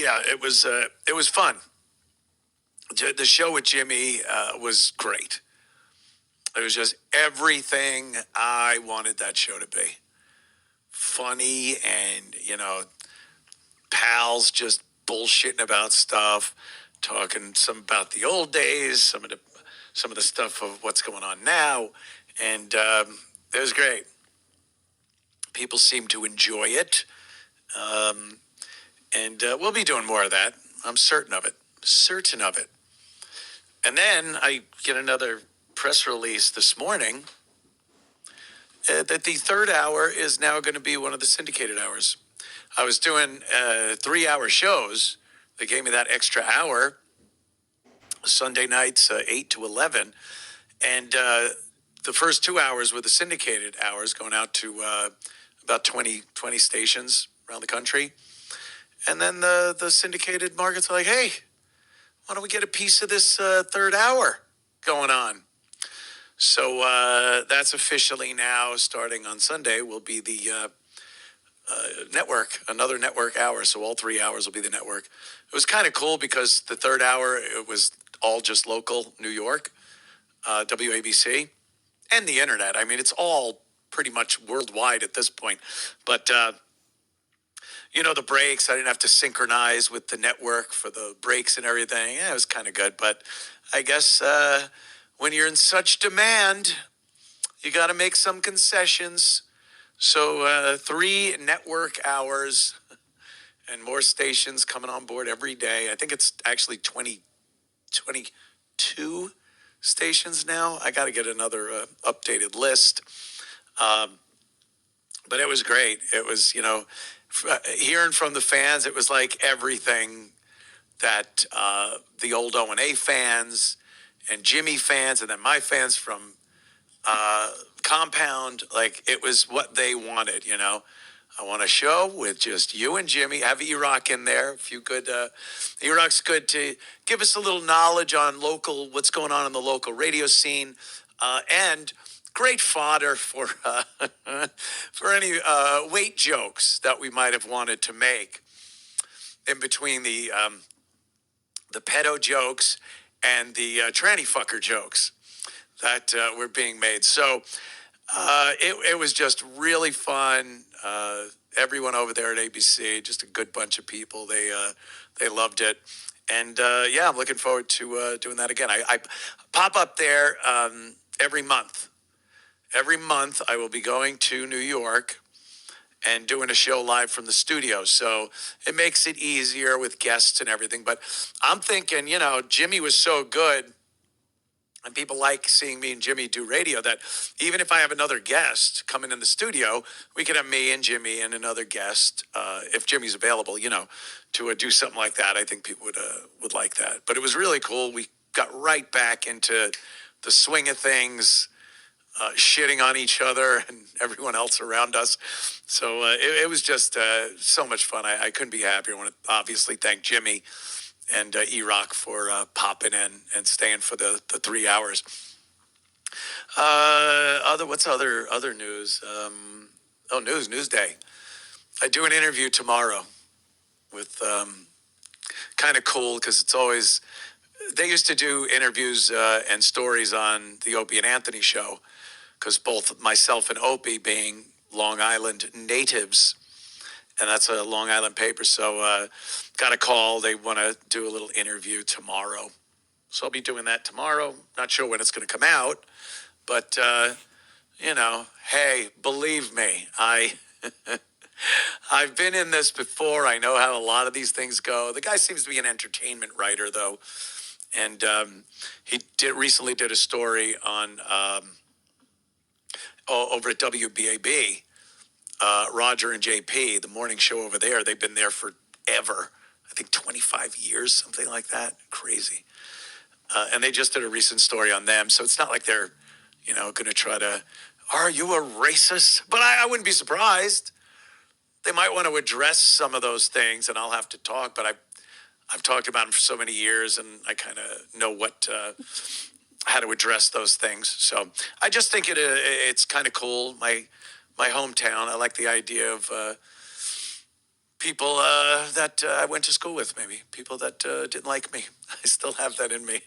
yeah, it was fun. The show with Jimmy was great. It was just everything I wanted that show to be. Funny and, pals just bullshitting about stuff, talking some about the old days, some of the stuff of what's going on now, and it was great. People seem to enjoy it, and we'll be doing more of that. I'm certain of it. Certain of it. And then I get another press release this morning that the third hour is now going to be one of the syndicated hours. I was doing 3-hour shows. They gave me that extra hour, Sunday nights, 8 to 11. And the first 2 hours were the syndicated hours, going out to about 20 stations around the country. And then the syndicated markets are like, hey, why don't we get a piece of this third hour going on? So that's officially now, starting on Sunday, will be the network, another network hour. So all 3 hours will be the network. It was kind of cool because the third hour, it was all just local New York, WABC, and the internet. I mean, it's all pretty much worldwide at this point. But, the breaks, I didn't have to synchronize with the network for the breaks and everything. Yeah, it was kind of good. But I guess when you're in such demand, you got to make some concessions. So 3 network hours and more stations coming on board every day. I think it's actually 22 stations now. I got to get another updated list. But it was great. It was, hearing from the fans, it was like everything that the old O&A fans and Jimmy fans and then my fans from Compound, like it was what they wanted, I want a show with just you and Jimmy. Have E-Rock in there. If you could, E-Rock's good to give us a little knowledge on what's going on in the local radio scene, and great fodder for for any weight jokes that we might have wanted to make in between the pedo jokes and the tranny fucker jokes that were being made. So it was just really fun. Everyone over there at ABC, just a good bunch of people. They loved it. And I'm looking forward to doing that again. I pop up there every month. Every month I will be going to New York and doing a show live from the studio. So it makes it easier with guests and everything. But I'm thinking, Jimmy was so good, and people like seeing me and Jimmy do radio, that even if I have another guest coming in the studio, we could have me and Jimmy and another guest, if Jimmy's available, to do something like that. I think people would like that. But it was really cool. We got right back into the swing of things, shitting on each other and everyone else around us. So it was just so much fun. I couldn't be happier. I want to obviously thank Jimmy and E-Rock for popping in and staying for the 3 hours. What's other news? Newsday. I do an interview tomorrow with kind of cool, because it's always, they used to do interviews and stories on the Opie and Anthony show, because both myself and Opie being Long Island natives, and that's a Long Island paper. So got a call. They want to do a little interview tomorrow. So I'll be doing that tomorrow. Not sure when it's going to come out. But, hey, believe me, I've been in this before. I know how a lot of these things go. The guy seems to be an entertainment writer, though. And he recently did a story on over at WBAB. Roger and JP, the morning show over there, they've been there forever. I think 25 years, something like that. Crazy. And they just did a recent story on them. So it's not like they're, going to try to, are you a racist? But I wouldn't be surprised. They might want to address some of those things, and I'll have to talk. But I've talked about them for so many years, and I kind of know how to address those things. So I just think it's kind of cool. My hometown, I like the idea of people that I went to school with, maybe people that didn't like me. I still have that in me.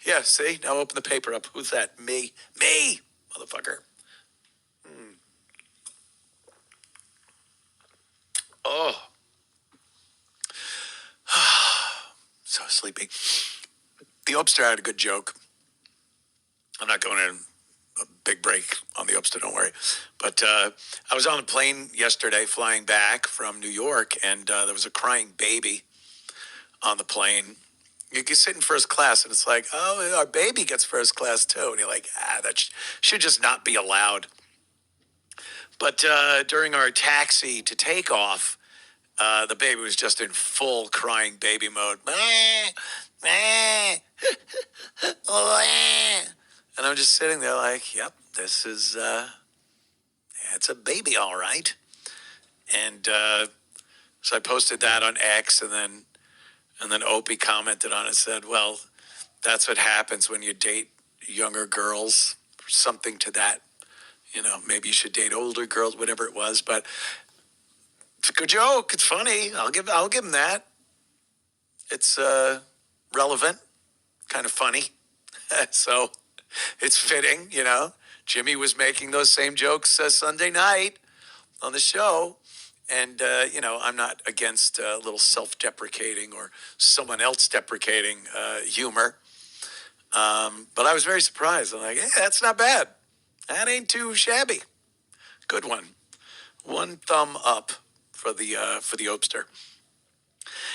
Yeah, see, now open the paper up. Who's that? Me, motherfucker. Oh, so sleepy. The Opster had a good joke. I'm not going in a big break on the Opster, don't worry. But I was on a plane yesterday flying back from New York, and there was a crying baby on the plane. You can sit in first class, and it's like, oh, our baby gets first class too. And you're like, that should just not be allowed. But during our taxi to take off, the baby was just in full crying baby mode. And I'm just sitting there like, yep, this is, it's a baby, all right. And so I posted that on X, and then Opie commented on it, said, well, that's what happens when you date younger girls, something to that. Maybe you should date older girls, whatever it was. But it's a good joke. It's funny. I'll give him that. It's relevant, kind of funny. So it's fitting, Jimmy was making those same jokes Sunday night on the show. And, I'm not against a little self-deprecating or someone else deprecating humor. But I was very surprised. I'm like, hey, that's not bad. That ain't too shabby. Good one. One thumb up for the Opster.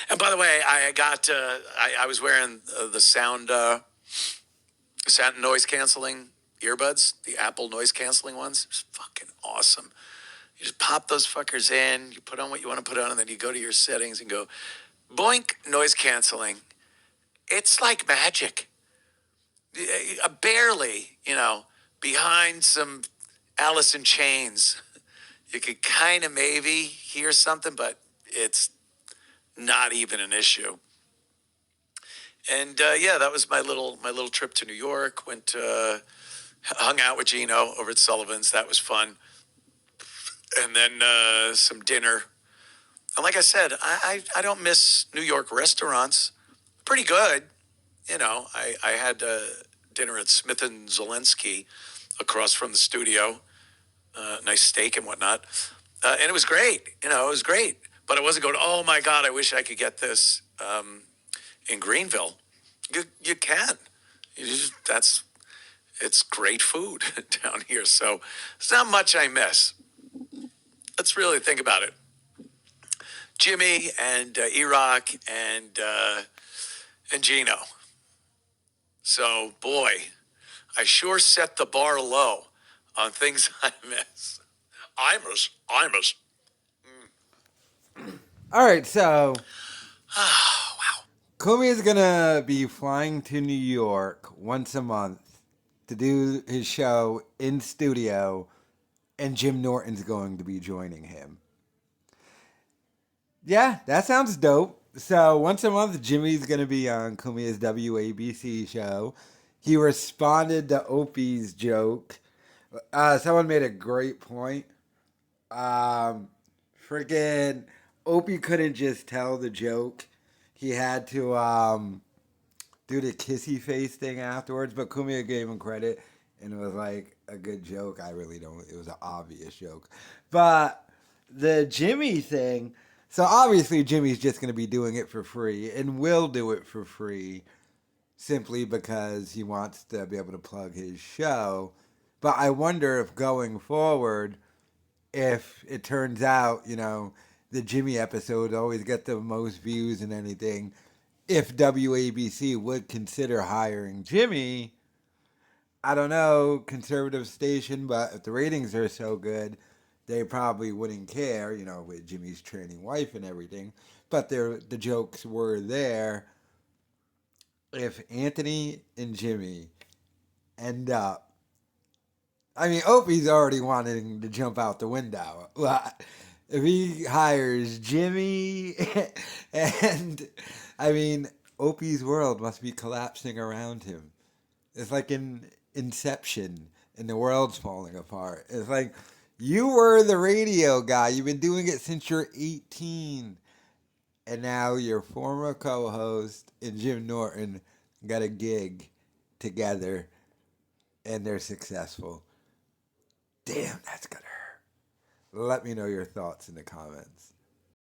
And by the way, I got I was wearing the sound noise canceling earbuds, the Apple noise canceling ones. It's fucking awesome. You just pop those fuckers in, you put on what you want to put on, and then you go to your settings and go, boink, noise canceling. It's like magic. Barely, behind some Alice in Chains, you could kind of maybe hear something, but it's not even an issue. And that was my little trip to New York. Went hung out with Gino over at Sullivan's. That was fun. And then some dinner. And like I said, I don't miss New York restaurants. Pretty good. I had dinner at Smith and Zelensky across from the studio. Nice steak and whatnot. And it was great. It was great. But I wasn't going, oh, my God, I wish I could get this in Greenville. You can. It's great food down here. So it's not much I miss. Let's really think about it. Jimmy and E-Rock and Gino. So, boy, I sure set the bar low on things I miss. I miss. All right, so Wow. Cumia is going to be flying to New York once a month to do his show in studio, and Jim Norton's going to be joining him. Yeah, that sounds dope. So once a month, Jimmy's going to be on Cumia's WABC show. He responded to Opie's joke. Someone made a great point. Friggin' Opie couldn't just tell the joke. He had to do the kissy face thing afterwards, but Cumia gave him credit, and it was like a good joke. I really don't. It was an obvious joke. But the Jimmy thing, so obviously Jimmy's just going to be doing it for free, and will do it for free simply because he wants to be able to plug his show. But I wonder if going forward, if it turns out, the Jimmy episodes always get the most views and anything, if WABC would consider hiring Jimmy. I don't know, conservative station, but if the ratings are so good, they probably wouldn't care, with Jimmy's training wife and everything. But the jokes were there. If Anthony and Jimmy end up, Opie's already wanting to jump out the window. If he hires Jimmy, and Opie's world must be collapsing around him. It's like in Inception, and the world's falling apart. It's like, you were the radio guy. You've been doing it since you're 18. and now your former co-host and Jim Norton got a gig together, and they're successful. Damn, that's gonna hurt. Let me know your thoughts in the comments.